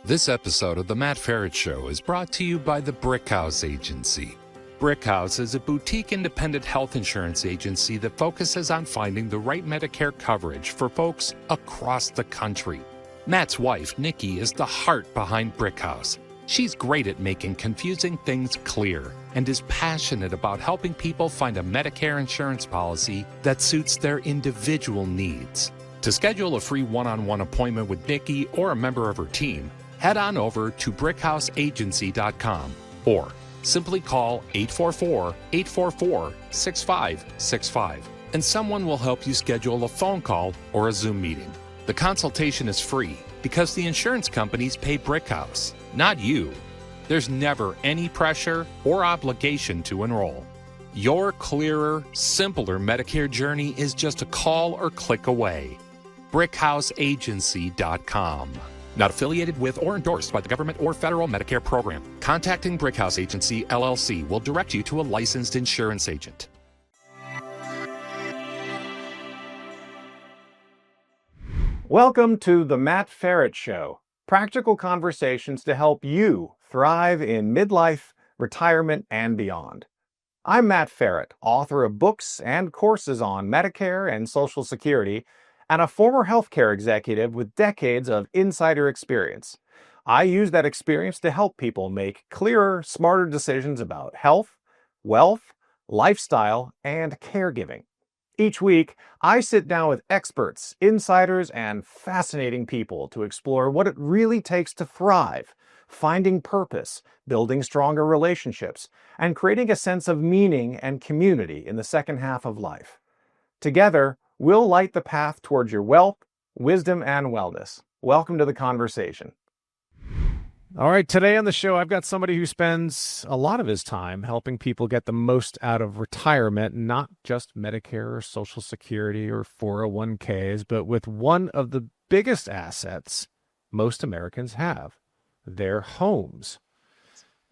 This episode of The Matt Ferret Show is brought to you by the Brickhouse Agency. Brickhouse is a boutique independent health insurance agency that focuses on finding the right Medicare coverage for folks across the country. Matt's wife, Nikki, is the heart behind Brickhouse. She's great at making confusing things clear and is passionate about helping people find a Medicare insurance policy that suits their individual needs. To schedule a free one-on-one appointment with Nikki or a member of her team, head on over to brickhouseagency.com or simply call 844-844-6565 and someone will help you schedule a phone call or a Zoom meeting. The consultation is free because the insurance companies pay Brickhouse, not you. There's never any pressure or obligation to enroll. Your clearer, simpler Medicare journey is just a call or click away. brickhouseagency.com. Not affiliated with or endorsed by the government or federal Medicare program. Contacting Brickhouse Agency, LLC will direct you to a licensed insurance agent. Welcome to the Matt Ferret Show. Practical conversations to help you thrive in midlife, retirement, and beyond. I'm Matt Ferret, author of books and courses on Medicare and Social Security, and a former healthcare executive with decades of insider experience. I use that experience to help people make clearer, smarter decisions about health, wealth, lifestyle, and caregiving. Each week, I sit down with experts, insiders, and fascinating people to explore what it really takes to thrive, finding purpose, building stronger relationships, and creating a sense of meaning and community in the second half of life. Together, we'll light the path towards your wealth, wisdom, and wellness. Welcome to the conversation. All right, today on the show, I've got somebody who spends a lot of his time helping people get the most out of retirement, not just Medicare or Social Security or 401ks, but with one of the biggest assets most Americans have, their homes.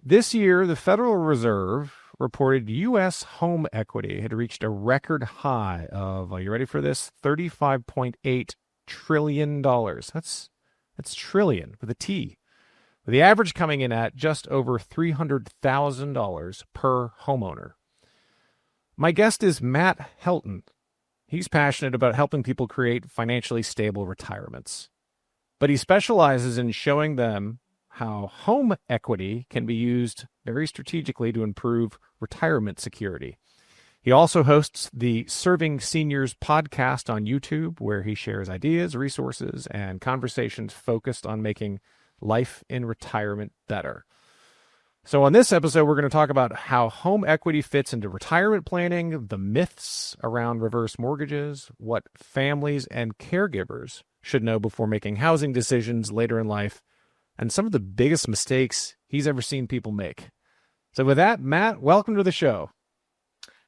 This year, the Federal Reserve reported U.S. home equity had reached a record high of, are you ready for this? $35.8 trillion. That's trillion with a T. With the average coming in at just over $300,000 per homeowner. My guest is Matt Helton. He's passionate about helping people create financially stable retirements. But he specializes in showing them how home equity can be used very strategically to improve retirement security. He also hosts the Serving Seniors podcast on YouTube, where he shares ideas, resources, and conversations focused on making life in retirement better. So on this episode, we're going to talk about how home equity fits into retirement planning, the myths around reverse mortgages, what families and caregivers should know before making housing decisions later in life, and some of the biggest mistakes he's ever seen people make. So with that, Matt, welcome to the show.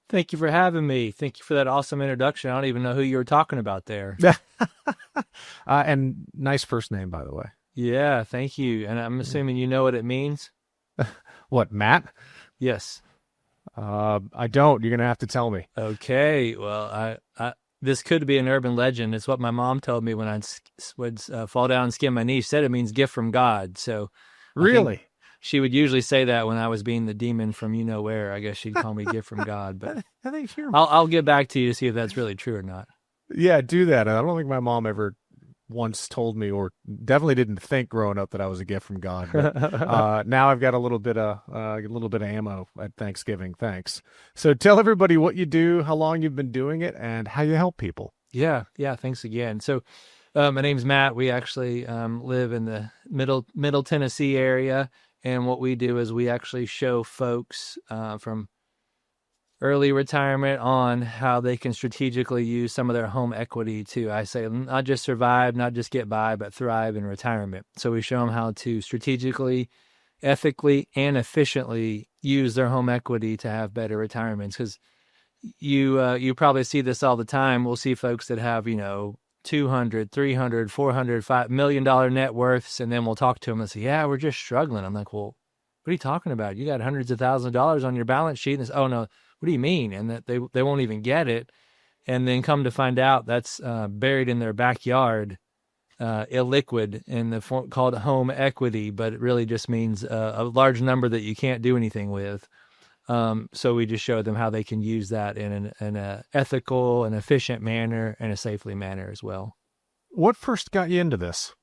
Thank you for having me. Thank you for that awesome introduction. I don't even know who you were talking about there. And nice first name, by the way. Yeah, thank you. And I'm assuming you know what it means? What, Matt? Yes. I don't. You're going to have to tell me. Okay. Well, I this could be an urban legend. It's what my mom told me when I would fall down and skin my knee. She said it means gift from God. So really? She would usually say that when I was being the demon from you know where. I guess she'd call me gift from God. But I'll get back to you to see if that's really true or not. Yeah, do that. I don't think my mom ever once told me, or definitely didn't think growing up, that I was a gift from God. But, now I've got a little bit of ammo at Thanksgiving. Thanks. So tell everybody what you do, how long you've been doing it, and how you help people. Yeah. Thanks again. So my name's Matt. We actually live in the middle Tennessee area, and what we do is we actually show folks from early retirement on how they can strategically use some of their home equity to, I say, not just survive, not just get by, but thrive in retirement. So we show them how to strategically, ethically, and efficiently use their home equity to have better retirements. Because you probably see this all the time. We'll see folks that have, $200, $300, $400, $5 million net worths, and then we'll talk to them and say, yeah, we're just struggling. I'm like, well, what are you talking about? You got hundreds of thousands of dollars on your balance sheet. And it's, oh, no. What do you mean? And that they won't even get it. And then come to find out that's buried in their backyard illiquid in the form called home equity, but it really just means a large number that you can't do anything with. So we just showed them how they can use that in an ethical and efficient manner and a safely manner as well. What first got you into this?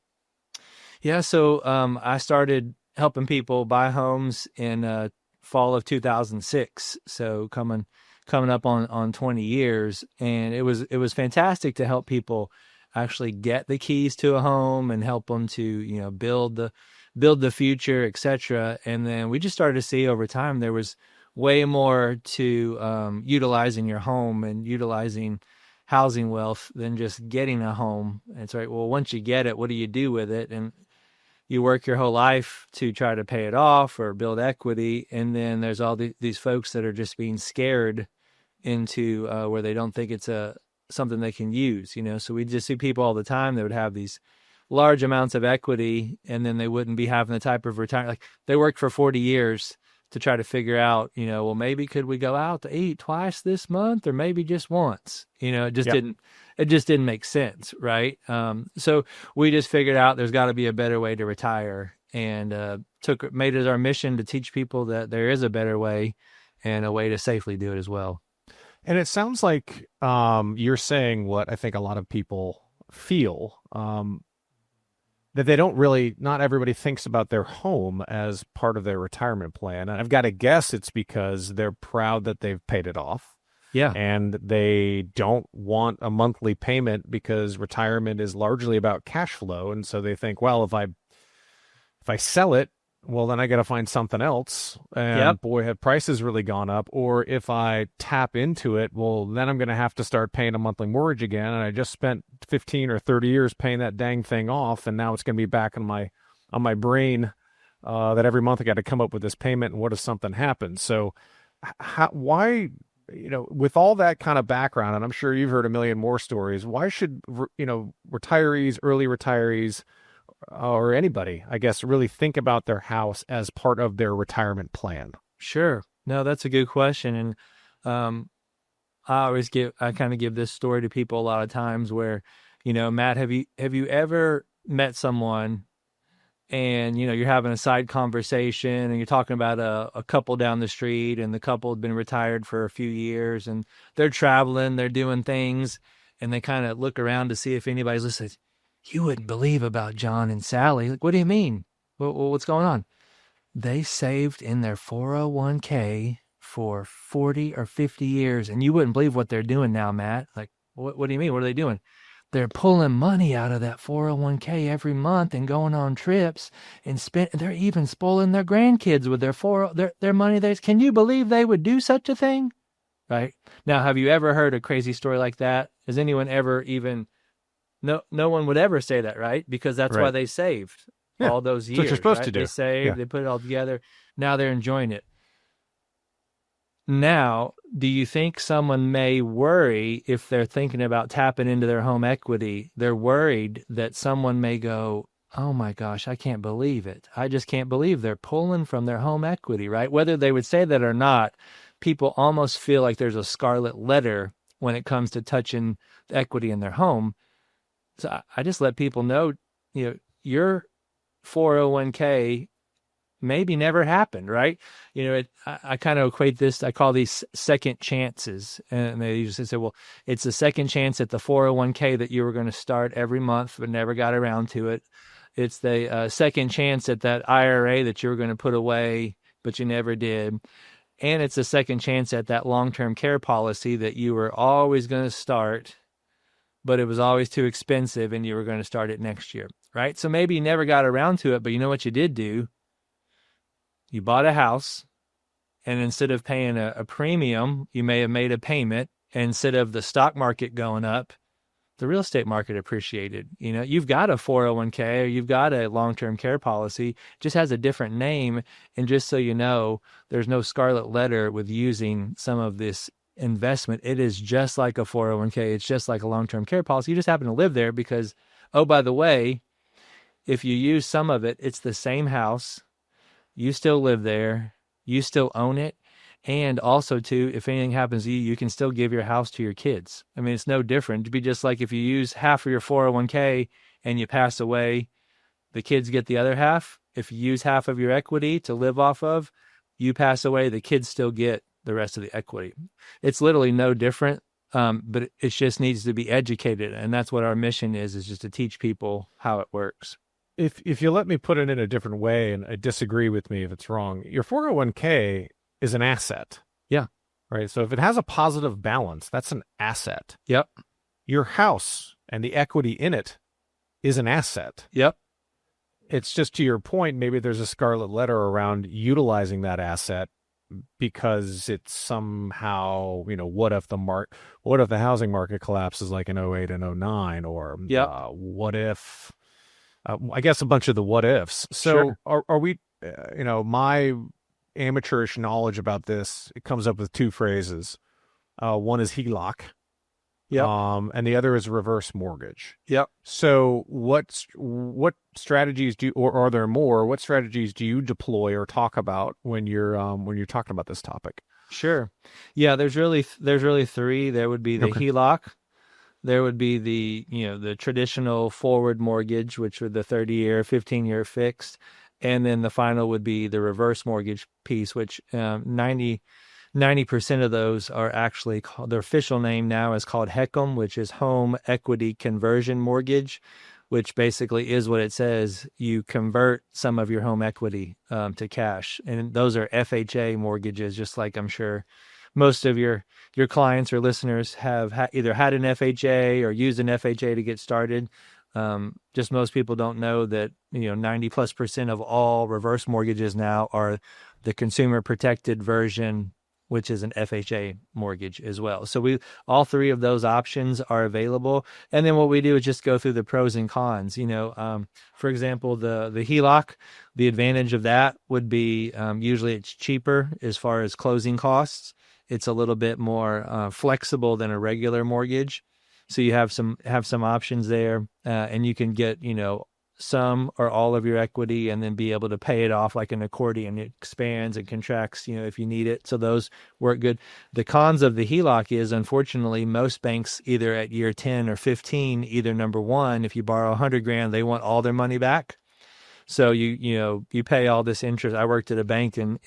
Yeah, so I started helping people buy homes in fall of 2006. So coming up on 20 years, and it was fantastic to help people actually get the keys to a home and help them to build the future, etc. And then we just started to see over time there was way more to utilizing your home and utilizing housing wealth than just getting a home. And it's right. Well, once you get it, what do you do with it? And you work your whole life to try to pay it off or build equity. And then there's all these folks that are just being scared into where they don't think it's something they can use, So we just see people all the time that would have these large amounts of equity, and then they wouldn't be having the type of retirement. Like they worked for 40 years to try to figure out, well, maybe could we go out to eat twice this month or maybe just once? It just didn't make sense, right? So we just figured out there's got to be a better way to retire, and made it our mission to teach people that there is a better way and a way to safely do it as well. And it sounds like you're saying what I think a lot of people feel, that they don't really, not everybody thinks about their home as part of their retirement plan. And I've got to guess it's because they're proud that they've paid it off. Yeah. And they don't want a monthly payment because retirement is largely about cash flow. And so they think, well, if I sell it, well, then I got to find something else. And boy, have prices really gone up. Or if I tap into it, well, then I'm going to have to start paying a monthly mortgage again. And I just spent 15 or 30 years paying that dang thing off. And now it's going to be back on my brain that every month I got to come up with this payment. And what if something happens? So why, with all that kind of background, and I'm sure you've heard a million more stories, why should, retirees, early retirees, or anybody, I guess, really think about their house as part of their retirement plan? Sure. No, that's a good question. And I kind of give this story to people a lot of times where, Matt, have you ever met someone and, you're having a side conversation and you're talking about a couple down the street, and the couple had been retired for a few years and they're traveling, they're doing things, and they kind of look around to see if anybody's listening. You wouldn't believe about John and Sally. Like, what do you mean? What's going on? They saved in their 401k for 40 or 50 years, and you wouldn't believe what they're doing now, Matt. Like, what do you mean? What are they doing? They're pulling money out of that 401k every month and going on trips and they're even spoiling their grandkids with their money. Can you believe they would do such a thing? Right? Now, have you ever heard a crazy story like that? Has anyone ever even... No one would ever say that, right? Because that's why they saved all those years. That's what you're supposed to do. They saved, they put it all together. Now they're enjoying it. Now, do you think someone may worry if they're thinking about tapping into their home equity? They're worried that someone may go, oh my gosh, I can't believe it. I just can't believe they're pulling from their home equity, right? Whether they would say that or not, people almost feel like there's a scarlet letter when it comes to touching the equity in their home. So I just let people know, your 401k maybe never happened, right? I kind of equate this, I call these second chances. And they usually say, well, it's a second chance at the 401k that you were going to start every month, but never got around to it. It's the second chance at that IRA that you were going to put away, but you never did. And it's a second chance at that long-term care policy that you were always going to start, but it was always too expensive and you were going to start it next year, right? So maybe you never got around to it, but you know what you did do? You bought a house, and instead of paying a premium, you may have made a payment. And instead of the stock market going up, the real estate market appreciated. You've got a 401k or you've got a long-term care policy, it just has a different name. And just so you know, there's no scarlet letter with using some of this investment. It is just like a 401k. It's just like a long-term care policy. You just happen to live there because, oh, by the way, if you use some of it, it's the same house. You still live there. You still own it. And also, too, if anything happens to you, you can still give your house to your kids. I mean, it's no different. It'd be just like if you use half of your 401k and you pass away, the kids get the other half. If you use half of your equity to live off of, you pass away, the kids still get the rest of the equity. It's literally no different, but it just needs to be educated. And that's what our mission is just to teach people how it works. If you let me put it in a different way, and disagree with me if it's wrong, your 401k is an asset. Yeah. Right. So if it has a positive balance, that's an asset. Yep. Your house and the equity in it is an asset. Yep. It's just, to your point, maybe there's a scarlet letter around utilizing that asset because it's somehow, what if the housing market collapses like in 08 and 09, or Yep. What if, I guess a bunch of the what ifs. So Sure. are we, my amateurish knowledge about this, it comes up with two phrases. One is HELOC. Yep. And the other is reverse mortgage. Yep. So what strategies or are there more? What strategies do you deploy or talk about when you're talking about this topic? Sure. Yeah, there's really three. There would be the HELOC. There would be the traditional forward mortgage, which were the 30-year, 15-year fixed. And then the final would be the reverse mortgage piece, which 90% of those are actually called, their official name now is called HECM, which is Home Equity Conversion Mortgage, which basically is what it says. You convert some of your home equity to cash. And those are FHA mortgages, just like I'm sure most of your clients or listeners have either had an FHA or used an FHA to get started. Just most people don't know that 90+% of all reverse mortgages now are the consumer protected version, which is an FHA mortgage as well. So all three of those options are available. And then what we do is just go through the pros and cons. For example, the HELOC, the advantage of that would be usually it's cheaper as far as closing costs. It's a little bit more flexible than a regular mortgage. So you have some options there, and you can get, some or all of your equity and then be able to pay it off like an accordion. It expands and contracts, if you need it. So those work good. The cons of the HELOC is, unfortunately, most banks either at year 10 or 15, either number one, if you borrow $100,000, they want all their money back. So you pay all this interest. I worked at a bank in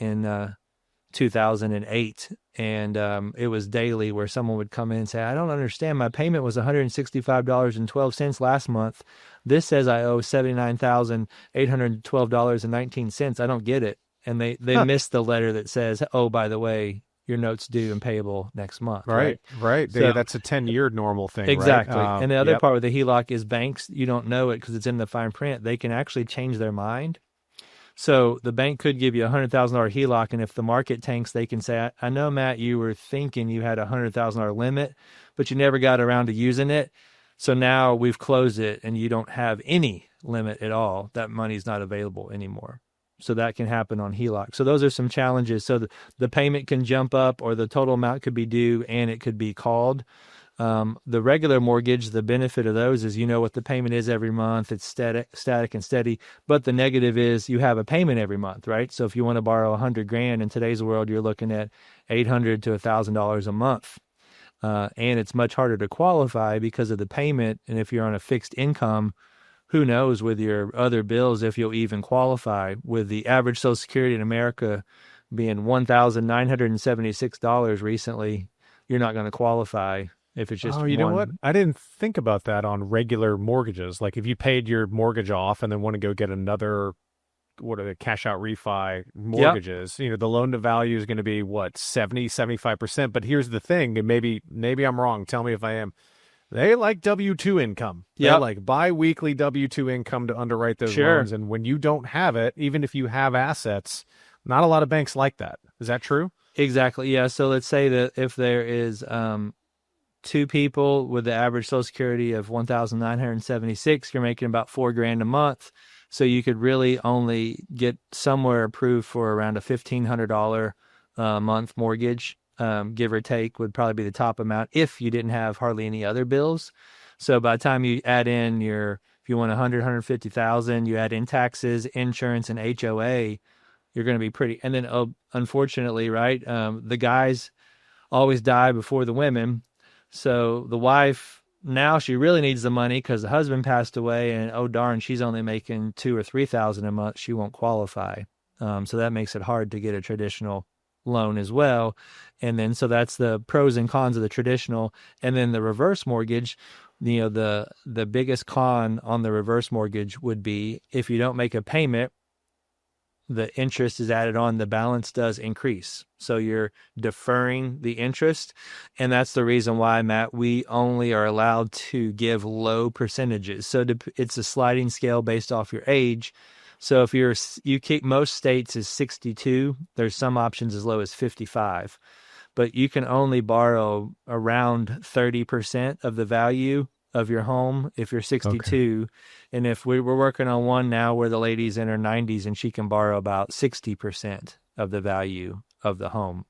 2008, and it was daily where someone would come in and say, I don't understand. My payment was $165.12 last month. This says I owe $79,812.19. I don't get it. And they missed the letter that says, oh, by the way, your note's due and payable next month. Right. So, that's a 10-year normal thing. Exactly. Right? And the other part with the HELOC is banks, you don't know it because it's in the fine print. They can actually change their mind. So the bank could give you a $100,000 HELOC, and if the market tanks, they can say, I know, Matt, you were thinking you had a $100,000 limit, but you never got around to using it. So now we've closed it, and you don't have any limit at all. That money's not available anymore. So that can happen on HELOC. So those are some challenges. So the payment can jump up, or the total amount could be due, and it could be called. The regular mortgage, the benefit of those is what the payment is every month. It's static and steady. But the negative is you have a payment every month, right? So if you want to borrow $100,000 in today's world, you're looking at $800 to $1,000 a month. And it's much harder to qualify because of the payment. And if you're on a fixed income, who knows with your other bills if you'll even qualify. With the average Social Security in America being $1,976 recently, you're not going to qualify. If it's just know what? I didn't think about that on regular mortgages. Like if you paid your mortgage off and then want to go get another, what are the cash out refi mortgages? Yep. The loan to value is going to be 70-75%. But here's the thing, and maybe I'm wrong. Tell me if I am. They like W-2 income. Yeah, they like bi-weekly W-2 income to underwrite those loans. And when you don't have it, even if you have assets, not a lot of banks like that. Is that true? Exactly. Yeah. So let's say that if there is two people with the average Social Security of $1,976, you're making about $4,000 a month. So you could really only get somewhere approved for around a $1,500 a month mortgage, give or take, would probably be the top amount if you didn't have hardly any other bills. So by the time you add in if you want 150,000, you add in taxes, insurance, and HOA, you're going to be pretty. And then, unfortunately, right, the guys always die before the women. So the wife, now she really needs the money because the husband passed away, and oh darn, she's only making $2,000 or $3,000 a month. She won't qualify. So that makes it hard to get a traditional loan as well. And then, so that's the pros and cons of the traditional. And then the reverse mortgage, the biggest con on the reverse mortgage would be if you don't make a payment, the interest is added on, the balance does increase. So you're deferring the interest. And that's the reason why, Matt, we only are allowed to give low percentages. So it's a sliding scale based off your age. So if you keep, most states is 62, there's some options as low as 55, but you can only borrow around 30% of the value of your home if you're 62. Okay. And if we're working on one now where the lady's in her 90s and she can borrow about 60% of the value of the home.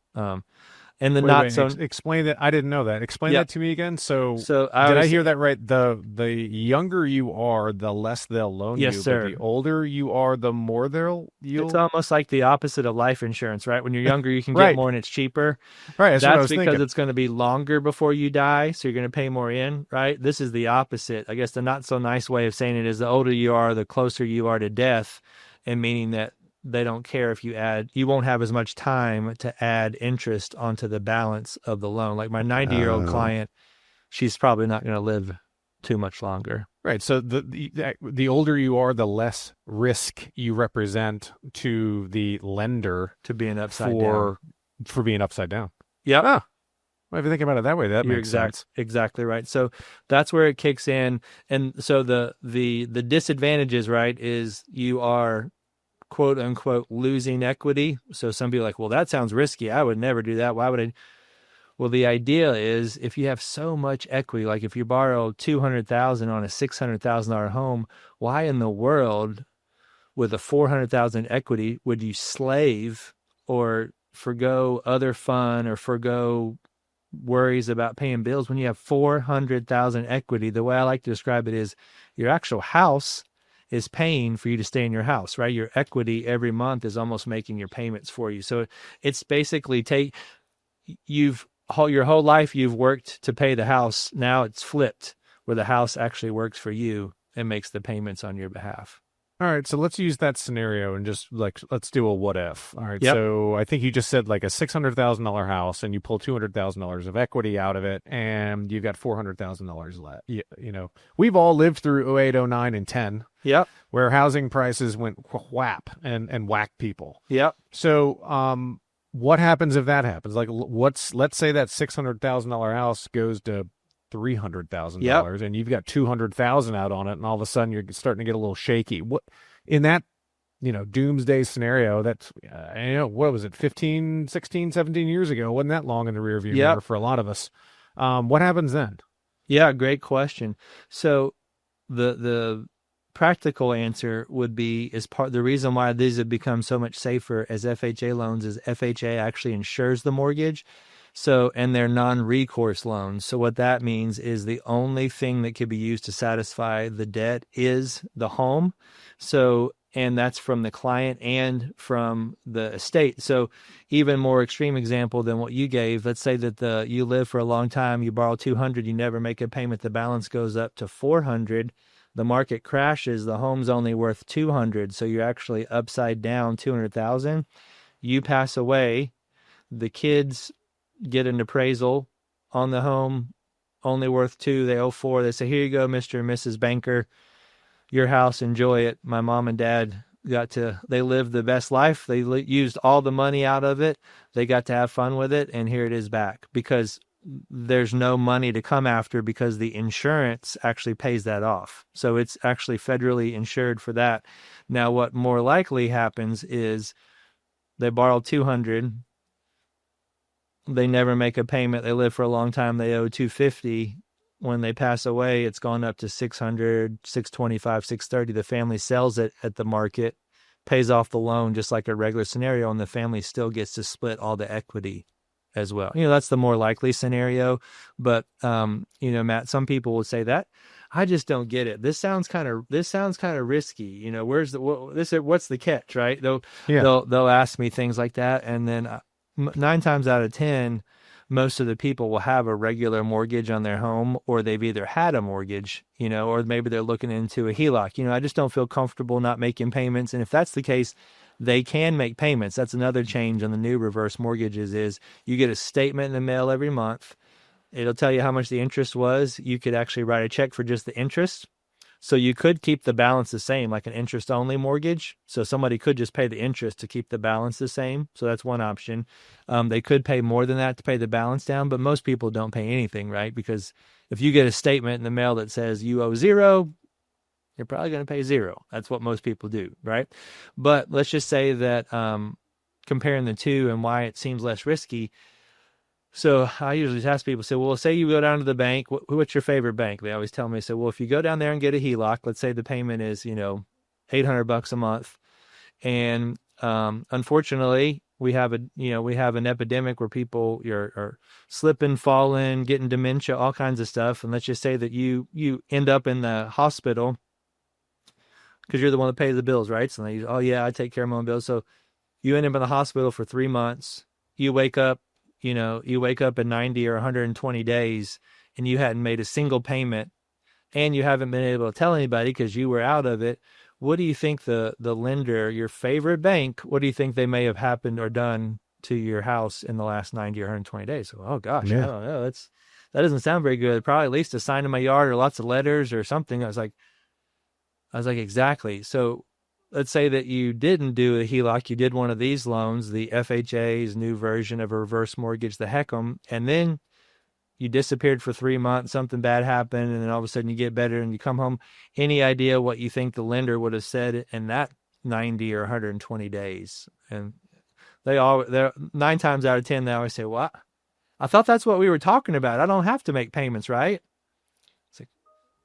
And the explain that. I didn't know that. Explain that to me again. So did I hear that right? The younger you are, the less they'll loan you. Yes, sir. But the older you are, the more you'll. It's almost like the opposite of life insurance, right? When you're younger, you can get more and it's cheaper. Right. That's because it's going to be longer before you die, so you're going to pay more in, right? This is the opposite. I guess the not so nice way of saying it is the older you are, the closer you are to death, and meaning that they don't care if you won't have as much time to add interest onto the balance of the loan. Like my 90-year-old client, she's probably not going to live too much longer. Right. So the older you are, the less risk you represent to the lender to being upside down. For being upside down. Yeah. Well, if you think about it that way, that makes sense. Exactly right. So that's where it kicks in. And so the disadvantages, right, is you are quote unquote losing equity. So some people are like, well, that sounds risky. I would never do that. Why would I? Well, the idea is if you have so much equity, like if you borrow $200,000 on a $600,000 home, why in the world with a $400,000 equity would you slave or forgo other fun or forgo worries about paying bills when you have $400,000 equity? The way I like to describe it is your actual house is paying for you to stay in your house, right? Your equity every month is almost making your payments for you. So it's basically your whole life you've worked to pay the house. Now it's flipped where the house actually works for you and makes the payments on your behalf. All right, so let's use that scenario and just let's do a what if. All right, yep. So I think you just said like a $600,000 house, and you pull $200,000 of equity out of it, and you've got $400,000 left. We've all lived through 08, 09, and 10. Yep. Where housing prices went whap and whacked people. Yep. So what happens if that happens? Like let's say that $600,000 house goes to $300,000, and you've got $200,000 out on it, and all of a sudden you're starting to get a little shaky. What in that doomsday scenario? That's what was it, 15, 16, 17 years ago? Wasn't that long in the rearview mirror for a lot of us? What happens then? Yeah, great question. So the practical answer would be the reason why these have become so much safer as FHA loans is FHA actually insures the mortgage. So, and they're non-recourse loans. So what that means is the only thing that could be used to satisfy the debt is the home. So, and that's from the client and from the estate. So even more extreme example than what you gave, let's say that you live for a long time, you borrow 200, you never make a payment, the balance goes up to 400, the market crashes, the home's only worth 200. So you're actually upside down 200,000. You pass away, the kids get an appraisal on the home, only worth 2, they owe 4. They say, here you go, Mr. and Mrs. Banker, your house, enjoy it. My mom and dad they lived the best life. They used all the money out of it. They got to have fun with it. And here it is back because there's no money to come after because the insurance actually pays that off. So it's actually federally insured for that. Now, what more likely happens is they borrow 200, they never make a payment. They live for a long time. They owe 250. When they pass away, it's gone up to 600, 625, 630. The family sells it at the market, pays off the loan just like a regular scenario, and the family still gets to split all the equity as well. That's the more likely scenario. But Matt, some people will say that I just don't get it. This sounds kind of risky. What's the catch, right? They'll ask me things like that, and then 9 times out of 10, most of the people will have a regular mortgage on their home, or they've either had a mortgage, or maybe they're looking into a HELOC. I just don't feel comfortable not making payments. And if that's the case, they can make payments. That's another change on the new reverse mortgages is you get a statement in the mail every month. It'll tell you how much the interest was. You could actually write a check for just the interest. So you could keep the balance the same, like an interest-only mortgage. So somebody could just pay the interest to keep the balance the same. So that's one option. They could pay more than that to pay the balance down, but most people don't pay anything, right? Because if you get a statement in the mail that says you owe $0, you're probably going to pay $0. That's what most people do, right? But let's just say that comparing the two and why it seems less risky. So I usually ask people, say, well, say you go down to the bank, what's your favorite bank? They always tell me, say, well, if you go down there and get a HELOC, let's say the payment is, $800 a month. And unfortunately, we have an epidemic where people are slipping, falling, getting dementia, all kinds of stuff. And let's just say that you end up in the hospital because you're the one that pays the bills, right? So they, oh yeah, I take care of my own bills. So you end up in the hospital for 3 months. You wake up in 90 or 120 days and you hadn't made a single payment and you haven't been able to tell anybody because you were out of it. What do you think the lender, your favorite bank, what do you think they may have happened or done to your house in the last 90 or 120 days? So, oh gosh, yeah. I don't know. That doesn't sound very good. Probably at least a sign in my yard or lots of letters or something. I was like, exactly. So let's say that you didn't do a HELOC, you did one of these loans, the FHA's new version of a reverse mortgage, the HECM, and then you disappeared for 3 months, something bad happened, and then all of a sudden you get better and you come home. Any idea what you think the lender would have said in that 90 or 120 days? And they're 9 times out of 10, they always say, well, I thought that's what we were talking about. I don't have to make payments, right?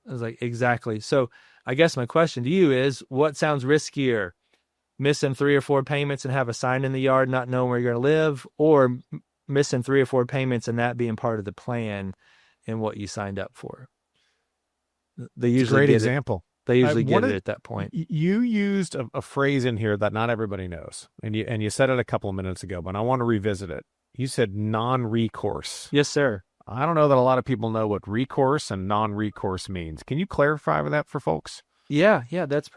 I was like, exactly. So I guess my question to you is, what sounds riskier? Missing 3 or 4 payments and have a sign in the yard, not knowing where you're going to live, or missing 3 or 4 payments and that being part of the plan and what you signed up for? They usually great example. They usually get it at that point. You used a phrase in here that not everybody knows, and you said it a couple of minutes ago, but I want to revisit it. You said non-recourse. Yes, sir. I don't know that a lot of people know what recourse and non-recourse means. Can you clarify that for folks? Yeah, that's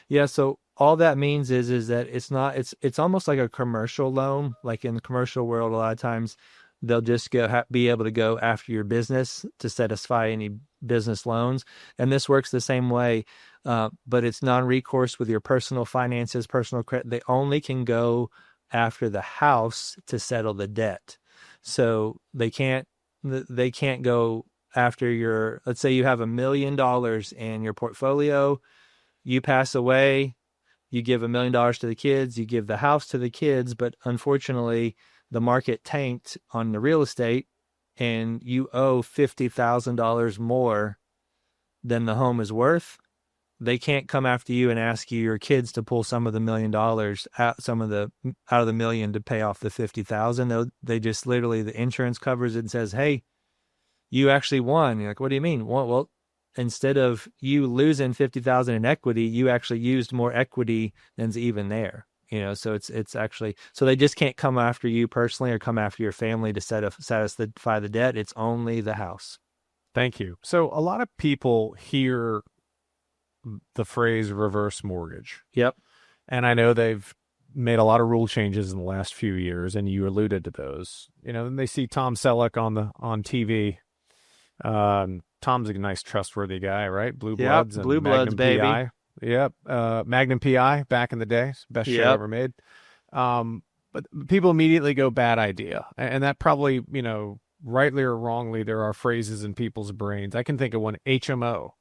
yeah. So all that means is that it's almost like a commercial loan. Like in the commercial world, a lot of times they'll just be able to go after your business to satisfy any business loans. And this works the same way, but it's non-recourse with your personal finances, personal credit. They only can go after the house to settle the debt. So they can't go after let's say you have $1 million in your portfolio, you pass away, you give $1 million to the kids, you give the house to the kids, but unfortunately the market tanked on the real estate and you owe $50,000 more than the home is worth. They can't come after you and ask you, your kids, to pull some of the $1 million out of the million to pay off the 50,000. They just literally, the insurance covers it and says, hey, you actually won. You're like, what do you mean? Well, instead of you losing 50,000 in equity, you actually used more equity than's even there. So it's actually, so they just can't come after you personally or come after your family to satisfy the debt. It's only the house. Thank you. So a lot of people hear the phrase reverse mortgage. Yep. And I know they've made a lot of rule changes in the last few years, and you alluded to those. Then they see Tom Selleck on TV. Tom's a nice, trustworthy guy, right? Blue Bloods. Yep, Blue Bloods, baby. PI. Yep. Magnum PI back in the day. Best show ever made. But people immediately go, bad idea. And that probably, rightly or wrongly, there are phrases in people's brains. I can think of one, HMO.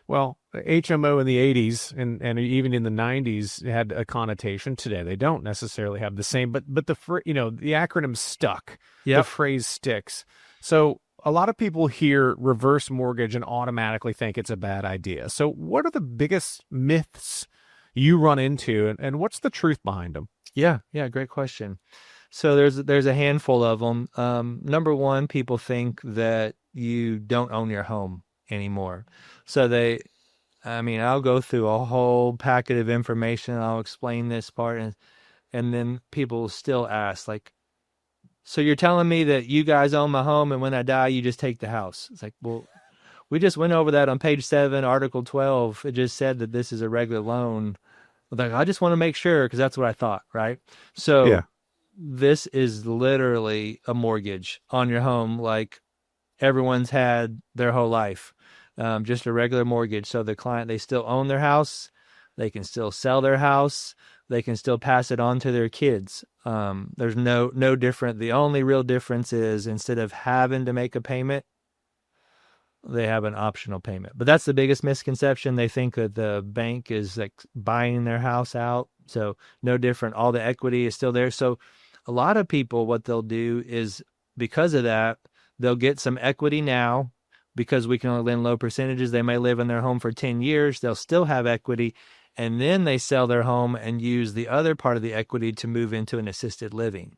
Well, HMO in the 80s and even in the 90s had a connotation. Today they don't necessarily have the same, but the acronym stuck. Yep. The phrase sticks. So a lot of people hear reverse mortgage and automatically think it's a bad idea. So what are the biggest myths you run into, and what's the truth behind them? Yeah, great question. So there's a handful of them. Number one, people think that you don't own your home anymore. So I'll go through a whole packet of information. I'll explain this part, and then people still ask, like, so you're telling me that you guys own my home, and when I die, you just take the house? It's like, well, we just went over that on page 7, Article 12. It just said that this is a regular loan. Like, I just want to make sure, because that's what I thought, right? So Yeah. this is literally a mortgage on your home, like everyone's had their whole life. Just a regular mortgage. So the client, they still own their house. They can still sell their house. They can still pass it on to their kids. There's no different. The only real difference is, instead of having to make a payment, they have an optional payment. But that's the biggest misconception. They think that the bank is like buying their house out. So no different. All the equity is still there. So a lot of people, what they'll do is, because of that, they'll get some equity now, because we can only lend low percentages. They may live in their home for 10 years. They'll still have equity. And then they sell their home and use the other part of the equity to move into an assisted living.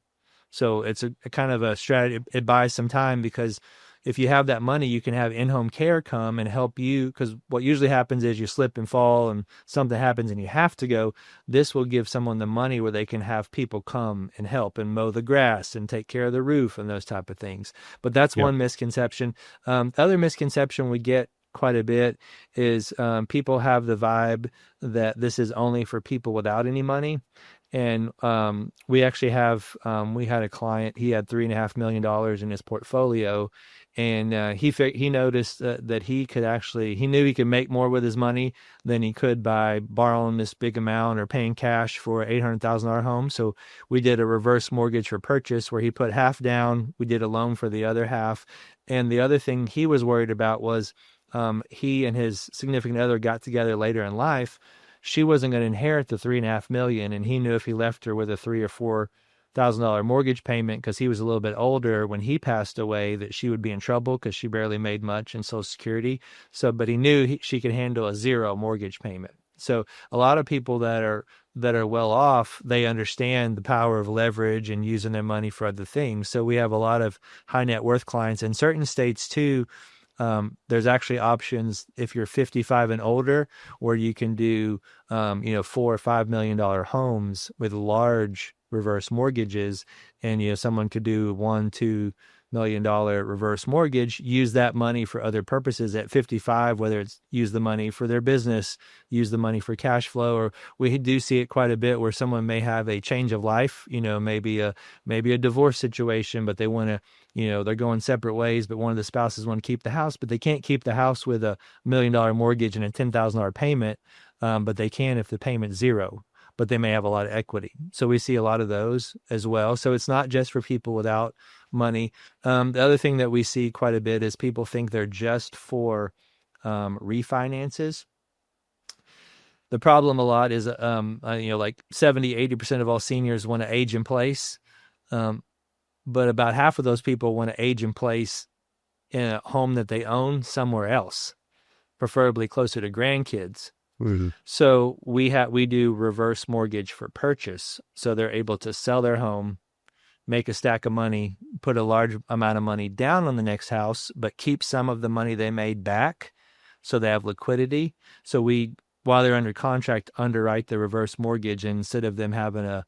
So it's a kind of a strategy. It buys some time, because if you have that money, you can have in-home care come and help you, because what usually happens is you slip and fall and something happens and you have to go. This will give someone the money where they can have people come and help and mow the grass and take care of the roof and those type of things. But that's one misconception. The other misconception we get quite a bit is people have the vibe that this is only for people without any money. And we actually we had a client, he had $3.5 million in his portfolio, and he noticed that he knew he could make more with his money than he could by borrowing this big amount or paying cash for an $800,000 home. So we did a reverse mortgage for purchase, where he put half down. We did a loan for the other half. And the other thing he was worried about was he and his significant other got together later in life. She wasn't going to inherit the $3.5 million, and he knew if he left her with a $3,000 or $4,000 mortgage payment, because he was a little bit older when he passed away, that she would be in trouble, because she barely made much in Social Security. So, but he knew she could handle a 0 mortgage payment. So a lot of people that are well off, they understand the power of leverage and using their money for other things. So we have a lot of high net worth clients in certain states too. There's actually options if you're 55 and older, where you can do, $4 or $5 million homes with large reverse mortgages, and someone could do $1-2 million reverse mortgage, use that money for other purposes at 55, whether it's use the money for their business, use the money for cash flow, or we do see it quite a bit where someone may have a change of life, maybe a divorce situation, but they want to, they're going separate ways, but one of the spouses want to keep the house, but they can't keep the house with $1 million mortgage and a $10,000 payment, but they can if the payment's 0. But they may have a lot of equity. So we see a lot of those as well. So it's not just for people without money. The other thing that we see quite a bit is people think they're just for refinances. The problem a lot is, like 70-80% of all seniors want to age in place. But about half of those people want to age in place in a home that they own somewhere else, preferably closer to grandkids. Mm-hmm. So we do reverse mortgage for purchase. So they're able to sell their home, make a stack of money, put a large amount of money down on the next house, but keep some of the money they made back, so they have liquidity. So we, while they're under contract, underwrite the reverse mortgage, and instead of them having a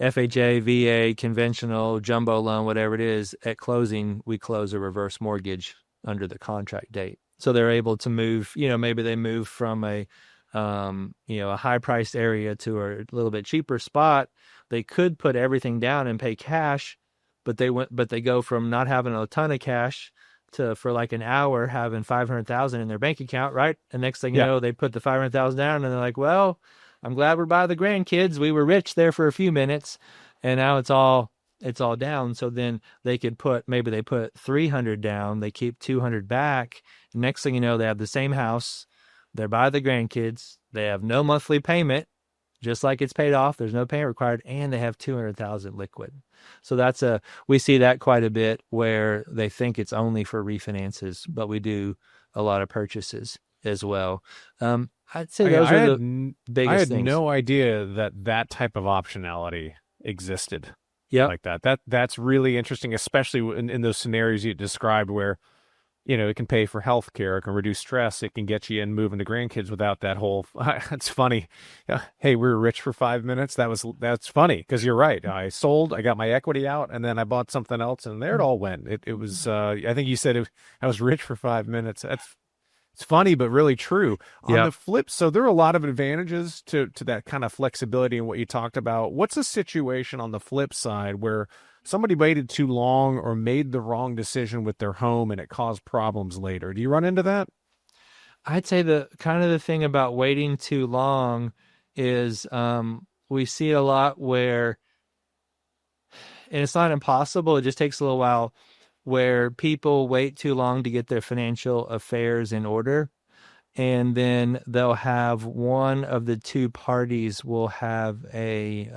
FHA, VA, conventional, jumbo loan, whatever it is, at closing, we close a reverse mortgage under the contract date. So they're able to move, maybe they move from a high-priced area to a little bit cheaper spot. They could put everything down and pay cash, but they go from not having a ton of cash to, for like an hour, having $500,000 in their bank account, right? And next thing you know, they put the $500,000 down, and they're like, "Well, I'm glad we're by the grandkids. We were rich there for a few minutes, and now it's all down." So then they could maybe they put $300 down, they keep $200 back. Next thing you know, they have the same house. They're by the grandkids. They have no monthly payment, just like it's paid off. There's no payment required, and they have $200,000 liquid. So we see that quite a bit, where they think it's only for refinances, but we do a lot of purchases as well. I'd say those are the biggest things. I had no idea that type of optionality existed. Yep. like that. That's really interesting, especially in those scenarios you described where, it can pay for health care, it can reduce stress, it can get you in moving the grandkids without that whole. It's funny. Hey, we were rich for 5 minutes. That's funny because you're right. I sold, I got my equity out, and then I bought something else, and there it all went. It was. I think you said I was rich for 5 minutes. It's funny, but really true. On Yep. the flip, so there are a lot of advantages to that kind of flexibility and what you talked about. What's a situation on the flip side where somebody waited too long or made the wrong decision with their home and it caused problems later? Do you run into that? I'd say the thing about waiting too long is we see a lot where, and it's not impossible, it just takes a little while, where people wait too long to get their financial affairs in order. And then they'll have one of the two parties will have a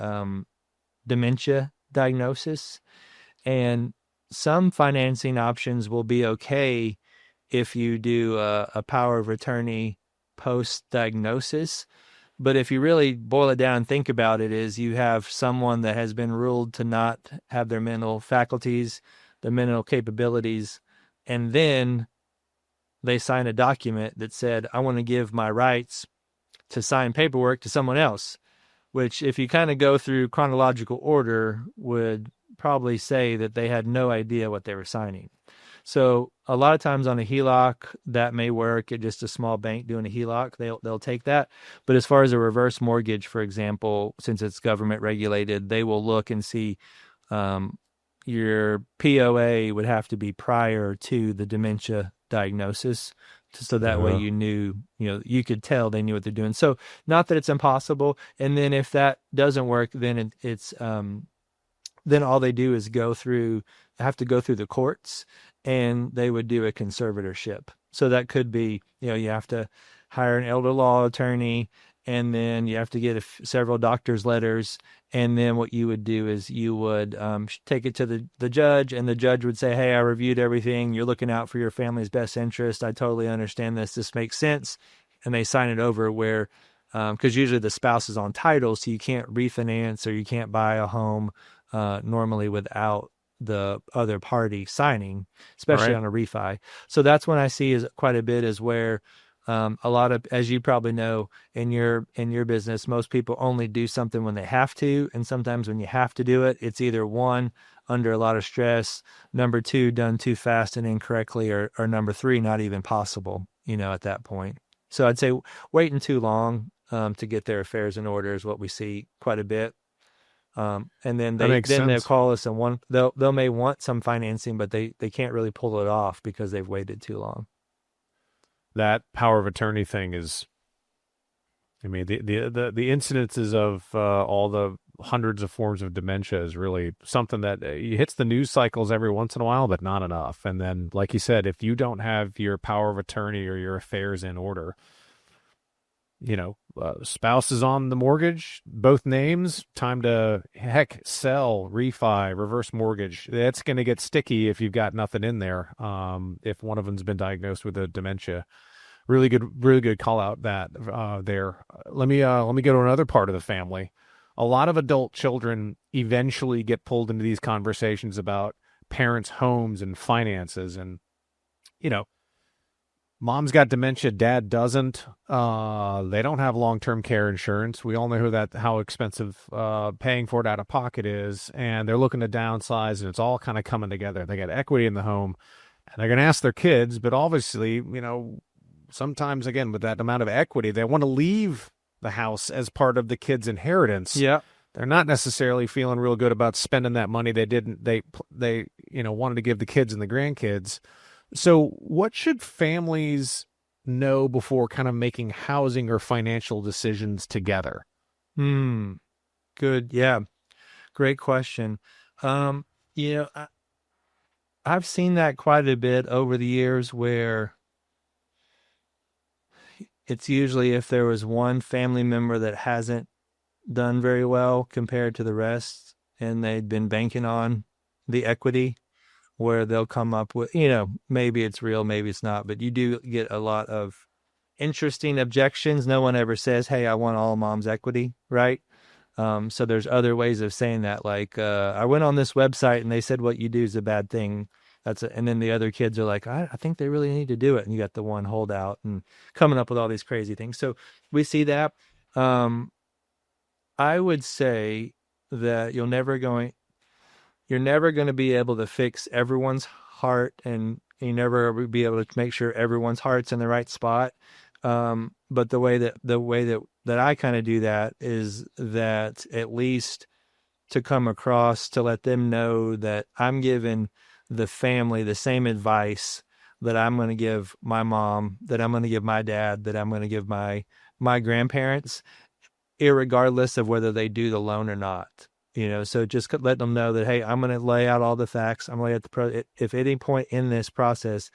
dementia diagnosis. And some financing options will be okay if you do a power of attorney post-diagnosis. But if you really boil it down and think about it, is you have someone that has been ruled to not have their mental faculties, their mental capabilities, and then they sign a document that said, I want to give my rights to sign paperwork to someone else, which if you kind of go through chronological order would probably say that they had no idea what they were signing. So a lot of times on a HELOC, that may work at just a small bank doing a HELOC. They'll take that. But as far as a reverse mortgage, for example, since it's government regulated, they will look and see your POA would have to be prior to the dementia diagnosis. So that way you knew, you could tell they knew what they're doing. So not that it's impossible. And then if that doesn't work, then it's then all they do is have to go through the courts, and they would do a conservatorship. So that could be, you have to hire an elder law attorney, and then you have to get several doctor's letters. And then what you would do is you would take it to the judge, and the judge would say, hey, I reviewed everything. You're looking out for your family's best interest. I totally understand this. This makes sense. And they sign it over where, because usually the spouse is on title, so you can't refinance or you can't buy a home normally without the other party signing, especially on a refi. So that's when I see is quite a bit is where a lot of, as you probably know, in your business, most people only do something when they have to. And sometimes when you have to do it, it's either one, under a lot of stress, number two, done too fast and incorrectly, or number three, not even possible, at that point. So I'd say waiting too long to get their affairs in order is what we see quite a bit. And then they'll call us, and they'll may want some financing, but they can't really pull it off because they've waited too long. That power of attorney thing is, I mean, the incidences of all the hundreds of forms of dementia is really something that hits the news cycles every once in a while, but not enough. And then, like you said, if you don't have your power of attorney or your affairs in order, spouse is on the mortgage, both names, time to sell, refi, reverse mortgage. That's going to get sticky if you've got nothing in there. If one of them's been diagnosed with a dementia, really good call out that there. Let me go to another part of the family. A lot of adult children eventually get pulled into these conversations about parents' homes and finances, and mom's got dementia, dad doesn't. They don't have long-term care insurance. We all know how expensive paying for it out of pocket is, and they're looking to downsize, and it's all kind of coming together. They got equity in the home, and they're going to ask their kids, but obviously, sometimes, again, with that amount of equity, they want to leave the house as part of the kid's inheritance. Yeah. They're not necessarily feeling real good about spending that money they wanted to give the kids and the grandkids. So what should families know before kind of making housing or financial decisions together? Good. Yeah. Great question. I've seen that quite a bit over the years where it's usually if there was one family member that hasn't done very well compared to the rest, and they'd been banking on the equity, where they'll come up with, maybe it's real, maybe it's not, but you do get a lot of interesting objections. No one ever says, hey, I want all mom's equity, right? So there's other ways of saying that. Like, I went on this website and they said what you do is a bad thing. And then the other kids are like, I think they really need to do it. And you got the one holdout and coming up with all these crazy things. So we see that. I would say that you're never going to be able to fix everyone's heart, and you never be able to make sure everyone's heart's in the right spot. But the way that I kind of do that is that at least to come across to let them know that I'm giving the family the same advice that I'm going to give my mom, that I'm going to give my dad, that I'm going to give my grandparents, irregardless of whether they do the loan or not. So just let them know that, hey, I'm going to lay out all the facts. I'm going to lay out if at any point in this process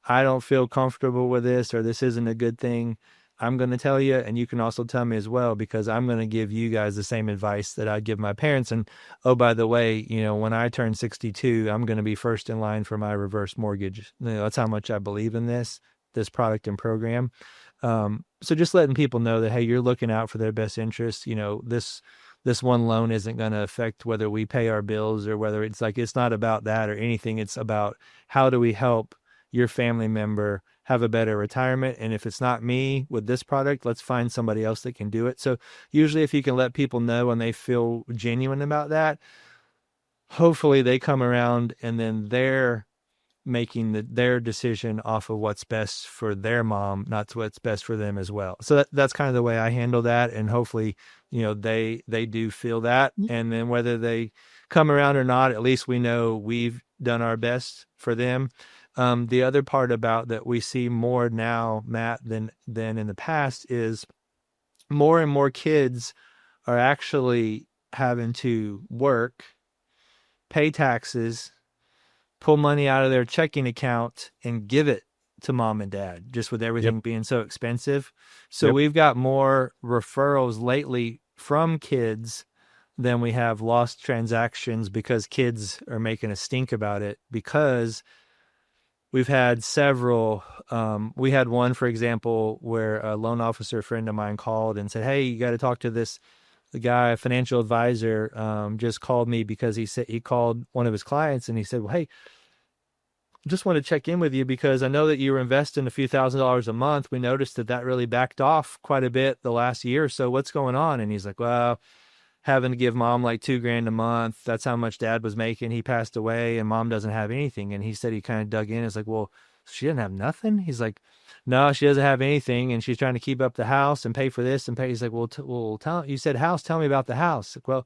I don't feel comfortable with this, or this isn't a good thing, I'm going to tell you, and you can also tell me as well, because I'm going to give you guys the same advice that I'd give my parents. And, oh, by the way, when I turn 62, I'm going to be first in line for my reverse mortgage. That's how much I believe in this product and program. So just letting people know that, hey, you're looking out for their best interests. This one loan isn't going to affect whether we pay our bills, or whether it's not about that or anything. It's about how do we help your family member have a better retirement. And if it's not me with this product, let's find somebody else that can do it. So usually if you can let people know and they feel genuine about that, hopefully they come around and then they're making their decision off of what's best for their mom, not what's best for them as well. So that's kind of the way I handle that. And hopefully, they do feel that. And then whether they come around or not, at least we know we've done our best for them. The other part about that we see more now, Matt, than in the past, is more and more kids are actually having to work, pay taxes, pull money out of their checking account and give it to mom and dad, just with everything being so expensive. So we've got more referrals lately from kids than we have lost transactions, because kids are making a stink about it. Because we've had several, we had one, for example, where a loan officer friend of mine called and said, hey, you got to talk to the guy, a financial advisor, just called me because he called one of his clients and he said, well, hey, just want to check in with you because I know that you were investing a few $1,000s a month. We noticed that really backed off quite a bit the last year or so. What's going on? And he's like, well, having to give mom like $2,000 a month. That's how much dad was making. He passed away and mom doesn't have anything. And he said he kind of dug in. It's like, well, she didn't have nothing? He's like, no, she doesn't have anything. And she's trying to keep up the house and pay for this and pay. He's like, well, you said house. Tell me about the house. Like, well,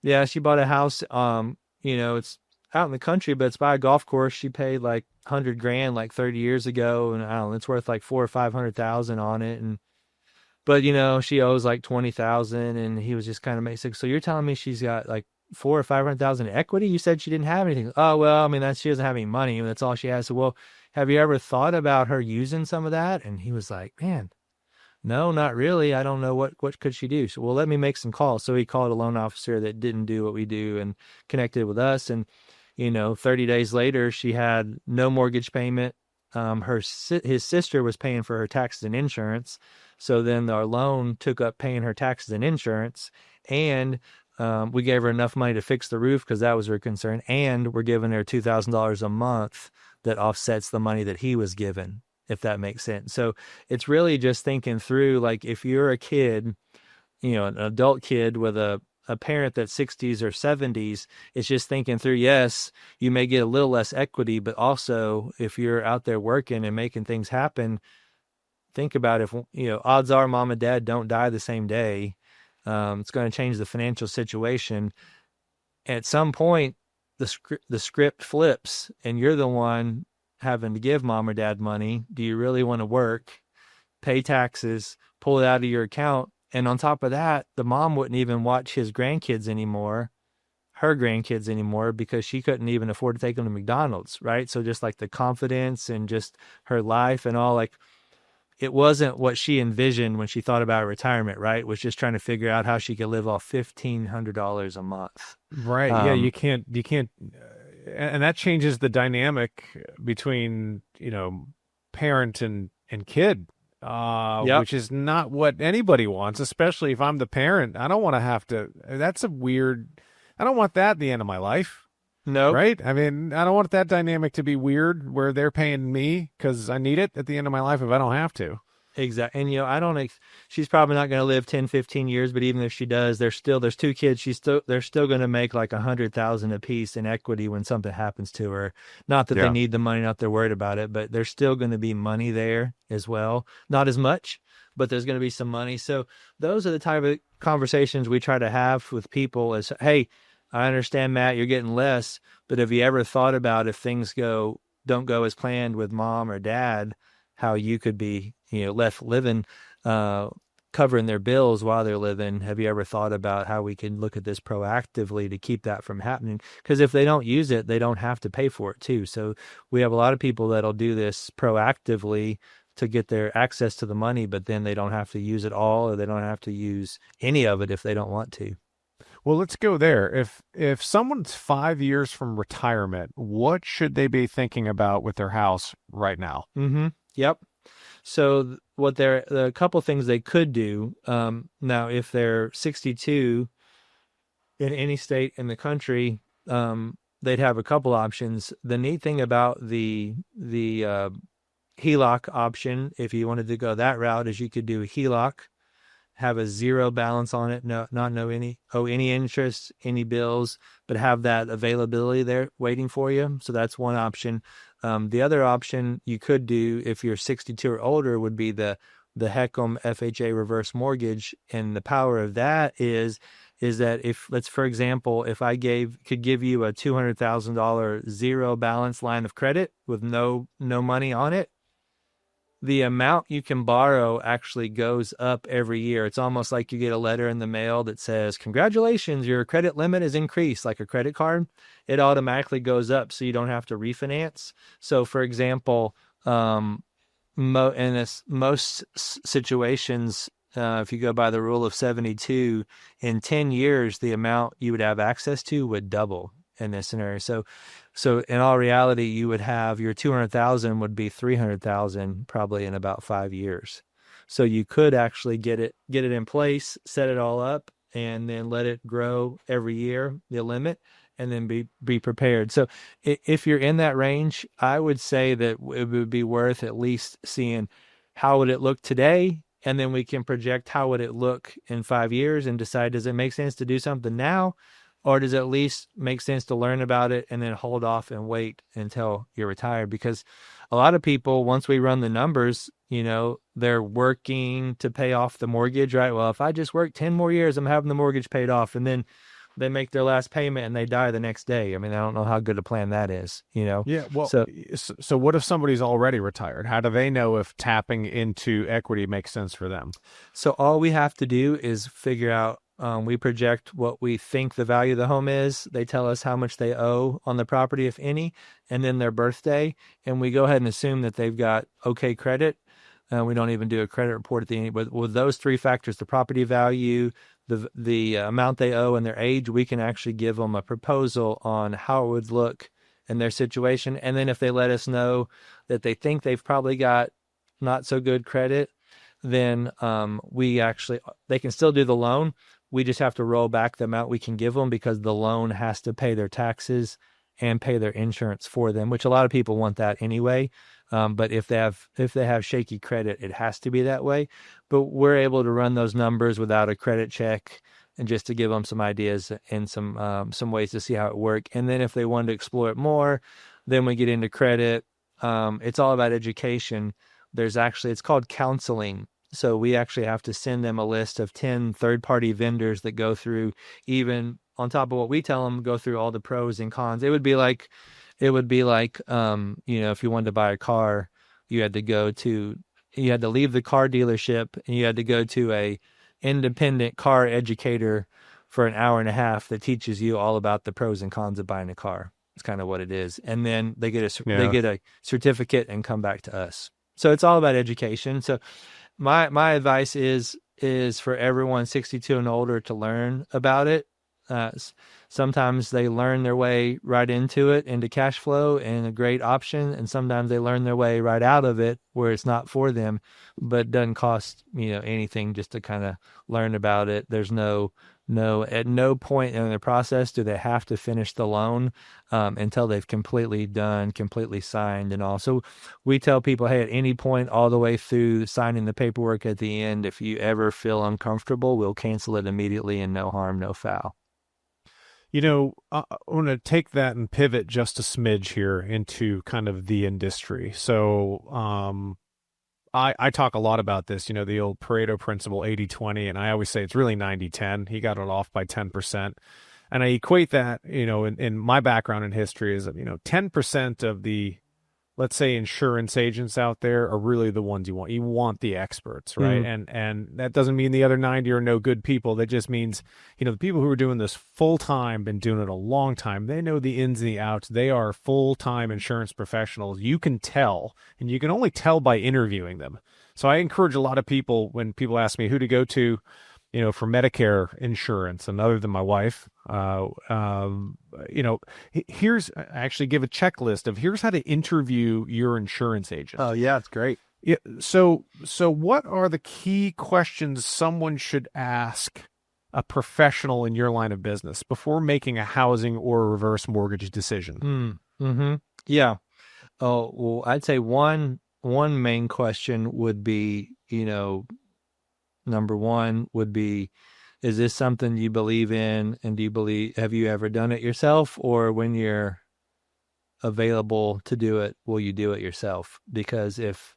yeah, she bought a house. It's out in the country, but it's by a golf course. She paid like $100,000 like 30 years ago. And I don't know, it's worth like $400,000 or $500,000 on it. But she owes like $20,000, and he was just kind of basic. So you're telling me she's got like $400,000 or $500,000 in equity? You said she didn't have anything. Oh, well, I mean, she doesn't have any money. That's all she has. So, well, have you ever thought about her using some of that? And he was like, man, no, not really. I don't know what could she do. So, well, let me make some calls. So he called a loan officer that didn't do what we do and connected with us. And 30 days later, she had no mortgage payment. His sister was paying for her taxes and insurance. So then our loan took up paying her taxes and insurance. And we gave her enough money to fix the roof because that was her concern. And we're giving her $2,000 a month that offsets the money that he was given, if that makes sense. So it's really just thinking through, like, if you're a kid, an adult kid with a parent that's 60s or 70s, it's just thinking through, yes, you may get a little less equity, but also if you're out there working and making things happen, think about if, odds are mom and dad don't die the same day. It's going to change the financial situation. At some point, the script flips and you're the one having to give mom or dad money. Do you really want to work, pay taxes, pull it out of your account? And on top of that, the mom wouldn't even watch her grandkids anymore, because she couldn't even afford to take them to McDonald's, right? So just like the confidence and just her life and all, like, it wasn't what she envisioned when she thought about retirement, right? Was just trying to figure out how she could live off $1,500 a month. Right. Yeah. You can't, and that changes the dynamic between, parent and kid Yep. which is not what anybody wants, especially if I'm the parent. I don't want to have to. That's a weird. I don't want that at the end of my life, Nope. right? I mean, I don't want that dynamic to be weird where they're paying me because I need it at the end of my life if I don't have to. Exactly. And, I don't, she's probably not going to live 10, 15 years, but even if she does, there's 2 kids. They're still going to make like 100,000 a piece in equity when something happens to her. Not that they Yeah. need the money, not they're worried about it, but there's still going to be money there as well. Not as much, but there's going to be some money. So those are the type of conversations we try to have with people is, hey, I understand, Matt, you're getting less, but have you ever thought about if things don't go as planned with mom or dad, how you could be, left living, covering their bills while they're living? Have you ever thought about how we can look at this proactively to keep that from happening? Because if they don't use it, they don't have to pay for it too. So we have a lot of people that'll do this proactively to get their access to the money, but then they don't have to use it all, or they don't have to use any of it if they don't want to. Well, let's go there. If someone's 5 years from retirement, what should they be thinking about with their house right now? Mm-hmm. Yep. So a couple things they could do. Now, if they're 62 in any state in the country, they'd have a couple options. The neat thing about the HELOC option, if you wanted to go that route, is you could do a HELOC, have a zero balance on it, owe any interest, any bills, but have that availability there waiting for you. So that's one option. The other option you could do if you're 62 or older would be the HECM FHA reverse mortgage. And the power of that is that for example, if I could give you a $200,000 zero balance line of credit with no money on it, the amount you can borrow actually goes up every year. It's almost like you get a letter in the mail that says, congratulations, your credit limit is increased, like a credit card. It automatically goes up so you don't have to refinance. So for example, in most situations, if you go by the rule of 72, in 10 years, the amount you would have access to would double in this scenario. So in all reality, you would have your 200,000 would be 300,000 probably in about 5 years. So you could actually get it in place, set it all up, and then let it grow every year, the limit, and then be prepared. So if you're in that range, I would say that it would be worth at least seeing how would it look today, and then we can project how would it look in 5 years and decide, does it make sense to do something now? Or does it at least make sense to learn about it and then hold off and wait until you're retired? Because a lot of people, once we run the numbers, they're working to pay off the mortgage, right? Well, if I just work 10 more years, I'm having the mortgage paid off. And then they make their last payment and they die the next day. I mean, I don't know how good a plan that is, Yeah. Well, so what if somebody's already retired? How do they know if tapping into equity makes sense for them? So all we have to do is figure out, we project what we think the value of the home is. They tell us how much they owe on the property, if any, and then their birthday. And we go ahead and assume that they've got okay credit. We don't even do a credit report at the end. But with those three factors, the property value, the amount they owe, and their age, we can actually give them a proposal on how it would look in their situation. And then if they let us know that they think they've probably got not so good credit, then they can still do the loan. We just have to roll back the amount we can give them because the loan has to pay their taxes and pay their insurance for them, which a lot of people want that anyway. But if they have shaky credit, it has to be that way. But we're able to run those numbers without a credit check, and just to give them some ideas and some ways to see how it works. And then if they want to explore it more, then we get into credit. It's all about education. It's called counseling. So we actually have to send them a list of 10 third-party vendors that go through, even on top of what we tell them, go through all the pros and cons. It would be like, if you wanted to buy a car, you had to leave the car dealership and you had to go to a independent car educator for an hour and a half that teaches you all about the pros and cons of buying a car. It's kind of what it is. And then they get a certificate and come back to us. So it's all about education. So my advice is for everyone 62 and older to learn about it. Sometimes they learn their way right into it, into cash flow and a great option. And sometimes they learn their way right out of it where it's not for them, but it doesn't cost, anything just to kind of learn about it. There's at no point in the process do they have to finish the loan until they've completely signed and all. So we tell people, hey, at any point all the way through signing the paperwork at the end, if you ever feel uncomfortable, we'll cancel it immediately and no harm, no foul. I want to take that and pivot just a smidge here into kind of the industry. So I talk a lot about this, the old Pareto principle, 80-20, and I always say it's really 90-10. He got it off by 10%. And I equate that, in my background in history is, 10% of the, let's say, insurance agents out there are really the ones you want. You want the experts, right? And that doesn't mean the other 90 are no good people. That just means, the people who are doing this full time, been doing it a long time, they know the ins and the outs. They are full-time insurance professionals. You can tell, and you can only tell by interviewing them. So I encourage a lot of people, when people ask me who to go to, for Medicare insurance, and other than my wife, here's, I actually give a checklist of here's how to interview your insurance agent. Oh yeah, it's great. Yeah. So what are the key questions someone should ask a professional in your line of business before making a housing or reverse mortgage decision? Yeah. Oh, well, I'd say one main question would be, number one would be, is this something you believe in? And have you ever done it yourself? Or when you're available to do it, will you do it yourself? Because if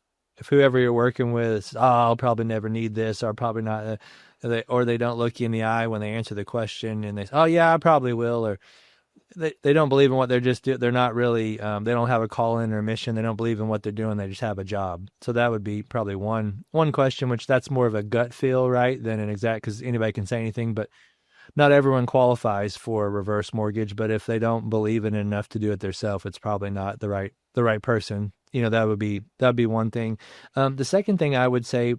whoever you're working with is, I'll probably never need this, or probably not, or they don't look you in the eye when they answer the question and they say, oh yeah, I probably will, or they don't believe in what they're just doing. They're not really, they don't have a call-in or mission. They don't believe in what they're doing. They just have a job. So that would be probably one question, which that's more of a gut feel, right, than an exact, because anybody can say anything, but not everyone qualifies for a reverse mortgage. But if they don't believe in it enough to do it themselves, it's probably not the right person. That would be one thing. The second thing I would say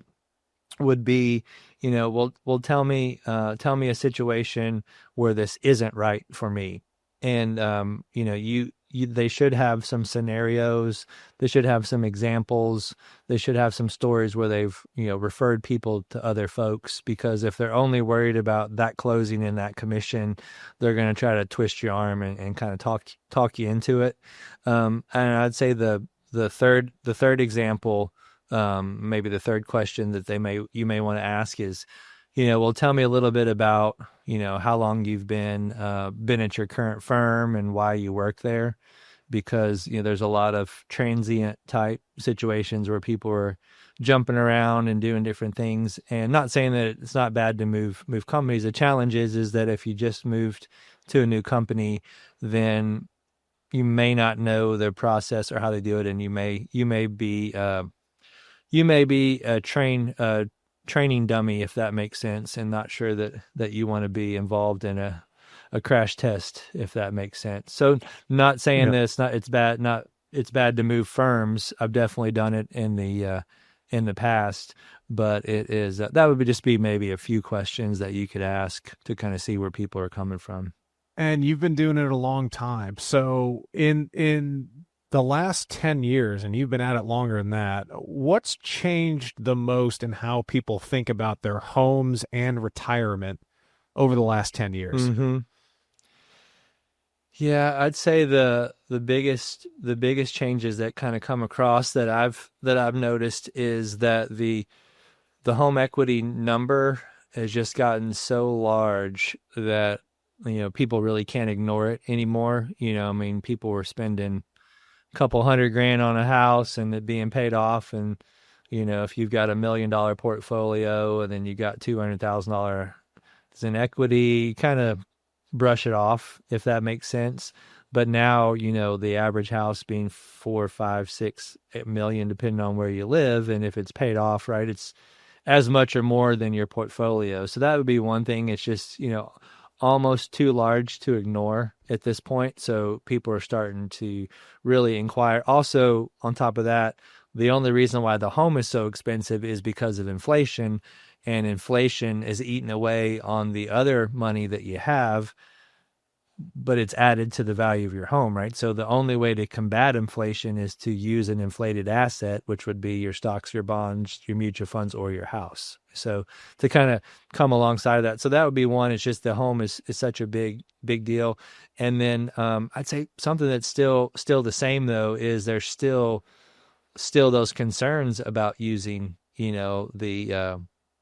would be, well, tell me a situation where this isn't right for me. And, they should have some scenarios. They should have some examples. They should have some stories where they've, referred people to other folks, because if they're only worried about that closing and that commission, they're going to try to twist your arm and kind of talk you into it. And I'd say the third example, maybe the third question that you may want to ask is, well, tell me a little bit about, how long you've been at your current firm and why you work there, because, there's a lot of transient type situations where people are jumping around and doing different things. And not saying that it's not bad to move companies. The challenge is that if you just moved to a new company, then you may not know the process or how they do it, and you may be a training dummy, if that makes sense, and not sure that you want to be involved in a crash test, if that makes sense. So not saying that it's bad to move firms. I've definitely done it in the past, but it is, that would just be maybe a few questions that you could ask to kind of see where people are coming from. And you've been doing it a long time. So in the last 10 years, and you've been at it longer than that, what's changed the most in how people think about their homes and retirement over the last 10 years? Mm-hmm. Yeah, I'd say the biggest changes that kind of come across that I've noticed is that the home equity number has just gotten so large that, people really can't ignore it anymore. People were spending couple $100,000 on a house and it being paid off, and if you've got $1 million portfolio and then you got $200,000 in equity, kind of brush it off, if that makes sense. But now, the average house being 4, 5, 6 million, depending on where you live, and if it's paid off, right, it's as much or more than your portfolio. So that would be one thing. It's just, almost too large to ignore at this point. So people are starting to really inquire. Also, on top of that, the only reason why the home is so expensive is because of inflation. and inflation is eating away on the other money that you have, but it's added to the value of your home, right? So the only way to combat inflation is to use an inflated asset, which would be your stocks, your bonds, your mutual funds, or your house. So to kind of come alongside of that. So that would be one. It's just the home is such a big deal. And then I'd say something that's still the same though, is there's still those concerns about using,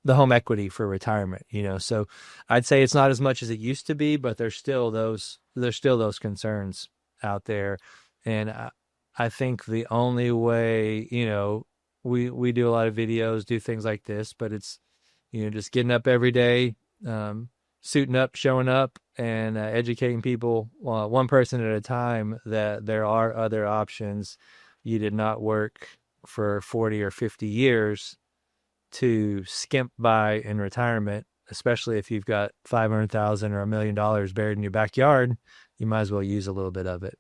the home equity for retirement, so I'd say it's not as much as it used to be, but there's still those concerns out there. And I think the only way, we do a lot of videos, do things like this, but it's, just getting up every day, suiting up, showing up, and educating people one person at a time that there are other options. You did not work for 40 or 50 years to skimp by in retirement, especially if you've got $500,000 or $1 million buried in your backyard. You might as well use a little bit of it,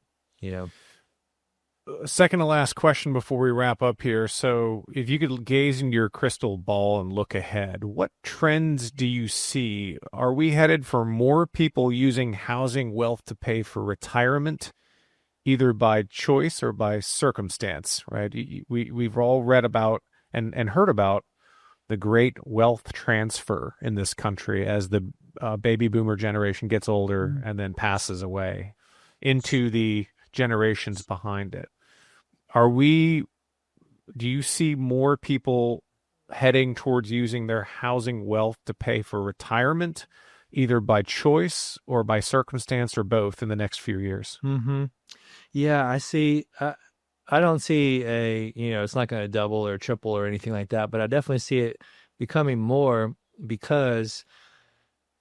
Second to last question before we wrap up here. So if you could gaze into your crystal ball and look ahead, what trends do you see? Are we headed for more people using housing wealth to pay for retirement, either by choice or by circumstance, right? We've all read about and heard about the great wealth transfer in this country as the baby boomer generation gets older and then passes away into the generations behind it. Do you see more people heading towards using their housing wealth to pay for retirement, either by choice or by circumstance or both in the next few years? Mm-hmm. Yeah, I see. I don't see it's not going to double or triple or anything like that, but I definitely see it becoming more because,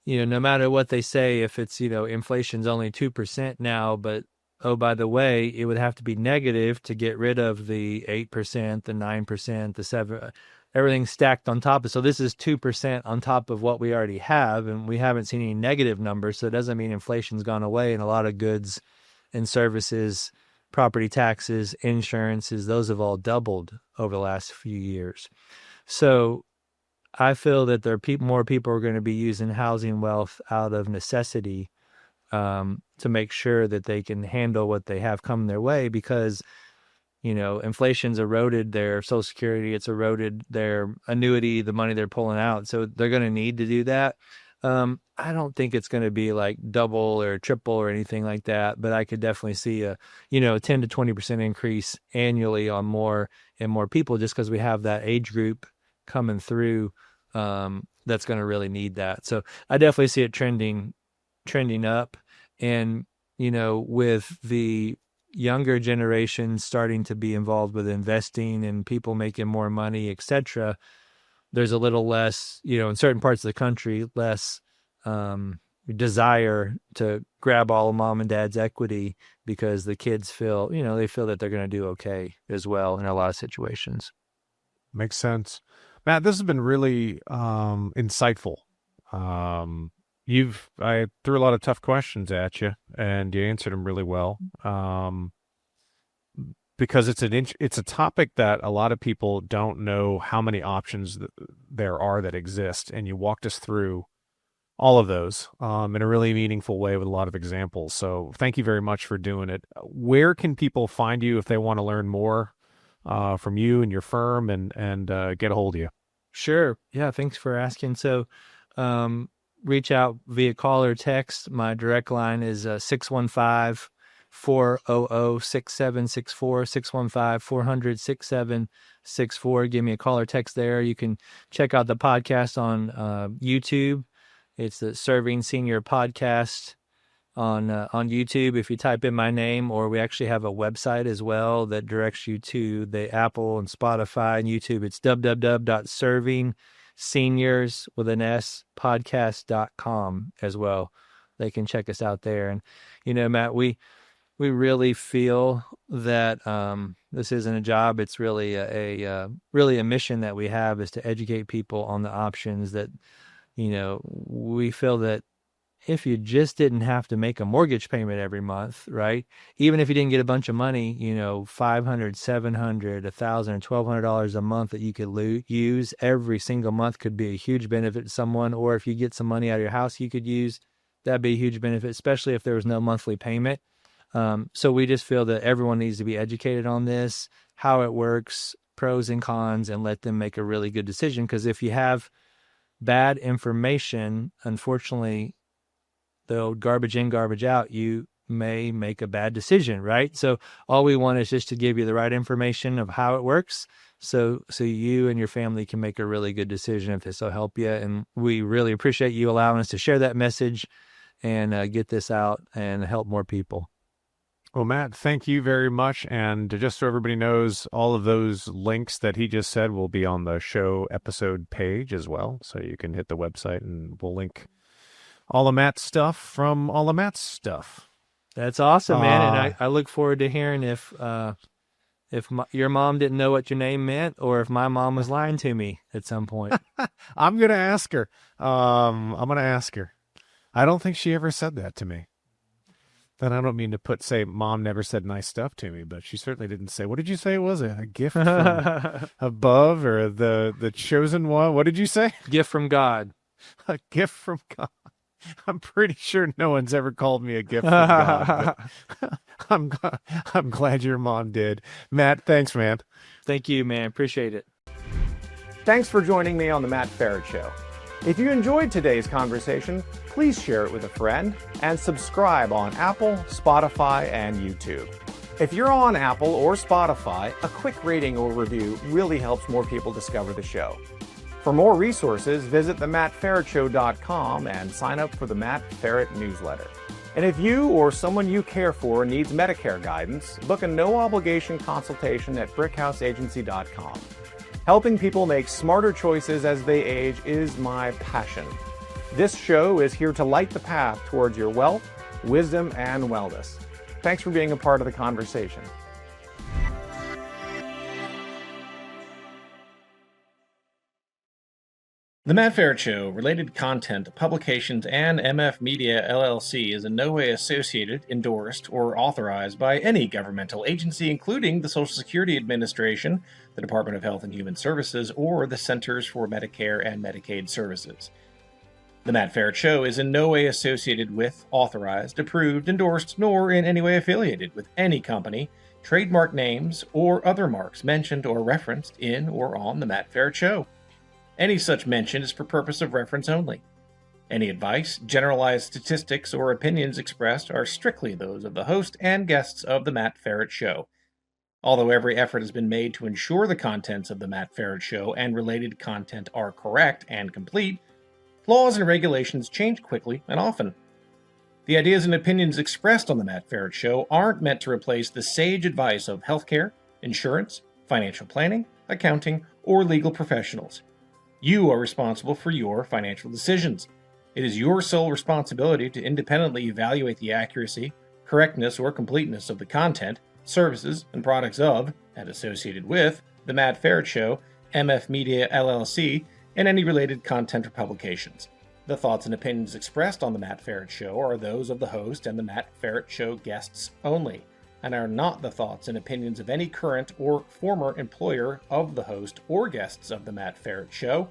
no matter what they say, if it's, inflation's only 2% now, but oh, by the way, it would have to be negative to get rid of the 8%, the 9%, the 7%, everything stacked on top of. So this is 2% on top of what we already have, and we haven't seen any negative numbers. So it doesn't mean inflation's gone away, and a lot of goods and services, property taxes, insurances, those have all doubled over the last few years. So I feel that there are more people are going to be using housing wealth out of necessity to make sure that they can handle what they have come their way, because, inflation's eroded their Social Security, it's eroded their annuity, the money they're pulling out. So they're going to need to do that. I don't think it's going to be like double or triple or anything like that, but I could definitely see a 10 to 20% increase annually on more and more people, just because we have that age group coming through that's going to really need that. So I definitely see it trending up. And, with the younger generation starting to be involved with investing and people making more money, etc., there's a little less, in certain parts of the country, less desire to grab all of mom and dad's equity, because the kids feel, they feel that they're going to do okay as well in a lot of situations. Makes sense. Matt, this has been really insightful. I threw a lot of tough questions at you, and you answered them really well. Because it's a topic that a lot of people don't know how many options there are that exist, and you walked us through all of those in a really meaningful way with a lot of examples. So thank you very much for doing it. Where can people find you if they want to learn more from you and your firm and get a hold of you? Sure. Yeah, thanks for asking. So reach out via call or text. My direct line is 615-400-6764, 615-400-6764. Give me a call or text there. You can check out the podcast on YouTube. It's the Serving Senior Podcast on YouTube if you type in my name, or we actually have a website as well that directs you to the Apple and Spotify and YouTube. It's www.servingseniors with an S podcast.com as well. They can check us out there. And, Matt, we really feel that this isn't a job. It's really really a mission that we have, is to educate people on the options that, we feel that if you just didn't have to make a mortgage payment every month, right? Even if you didn't get a bunch of money, $500, $700, $1,000, $1,200 a month that you could use every single month could be a huge benefit to someone. Or if you get some money out of your house you could use, that'd be a huge benefit, especially if there was no monthly payment. So we just feel that everyone needs to be educated on this, how it works, pros and cons, and let them make a really good decision. Because if you have bad information, unfortunately, the old garbage in, garbage out, you may make a bad decision, right? So all we want is just to give you the right information of how it works, so you and your family can make a really good decision if this will help you. And we really appreciate you allowing us to share that message and get this out and help more people. Well, Matt, thank you very much. And just so everybody knows, all of those links that he just said will be on the show episode page as well. So you can hit the website and we'll link all of Matt's stuff from all of Matt's stuff. That's awesome, man. And I look forward to hearing if your mom didn't know what your name meant, or if my mom was lying to me at some point. I'm going to ask her. I'm going to ask her. I don't think she ever said that to me. And I don't mean to say mom never said nice stuff to me, but she certainly didn't say, what did you say it was? A gift from above, or the chosen one? What did you say? Gift from God. A gift from God. I'm pretty sure no one's ever called me a gift from God. But I'm glad your mom did. Matt, thanks, man. Thank you, man. Appreciate it. Thanks for joining me on The Matt Ferret Show. If you enjoyed today's conversation, please share it with a friend and subscribe on Apple, Spotify, and YouTube. If you're on Apple or Spotify, a quick rating or review really helps more people discover the show. For more resources, visit themattferretshow.com and sign up for the Matt Ferret newsletter. And if you or someone you care for needs Medicare guidance, book a no-obligation consultation at brickhouseagency.com. Helping people make smarter choices as they age is my passion. This show is here to light the path towards your wealth, wisdom, and wellness. Thanks for being a part of the conversation. The Matt Ferret Show, related content, publications, and MF Media LLC is in no way associated, endorsed, or authorized by any governmental agency, including the Social Security Administration, the Department of Health and Human Services, or the Centers for Medicare and Medicaid Services. The Matt Ferret Show is in no way associated with, authorized, approved, endorsed, nor in any way affiliated with any company, trademark names, or other marks mentioned or referenced in or on The Matt Ferret Show. Any such mention is for purpose of reference only. Any advice, generalized statistics, or opinions expressed are strictly those of the host and guests of The Matt Ferret Show. Although every effort has been made to ensure the contents of The Matt Ferret Show and related content are correct and complete, laws and regulations change quickly and often. The ideas and opinions expressed on The Matt Ferret Show aren't meant to replace the sage advice of healthcare, insurance, financial planning, accounting, or legal professionals. You are responsible for your financial decisions. It is your sole responsibility to independently evaluate the accuracy, correctness, or completeness of the content, services, and products of, and associated with, The Matt Ferret Show, MF Media LLC, and any related content or publications. The thoughts and opinions expressed on The Matt Ferret Show are those of the host and The Matt Ferret Show guests only, and are not the thoughts and opinions of any current or former employer of the host or guests of The Matt Ferret Show,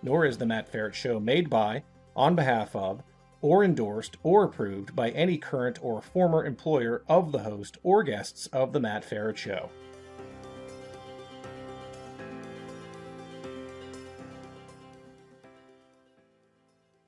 nor is The Matt Ferret Show made by, on behalf of, or endorsed or approved by any current or former employer of the host or guests of The Matt Ferret Show.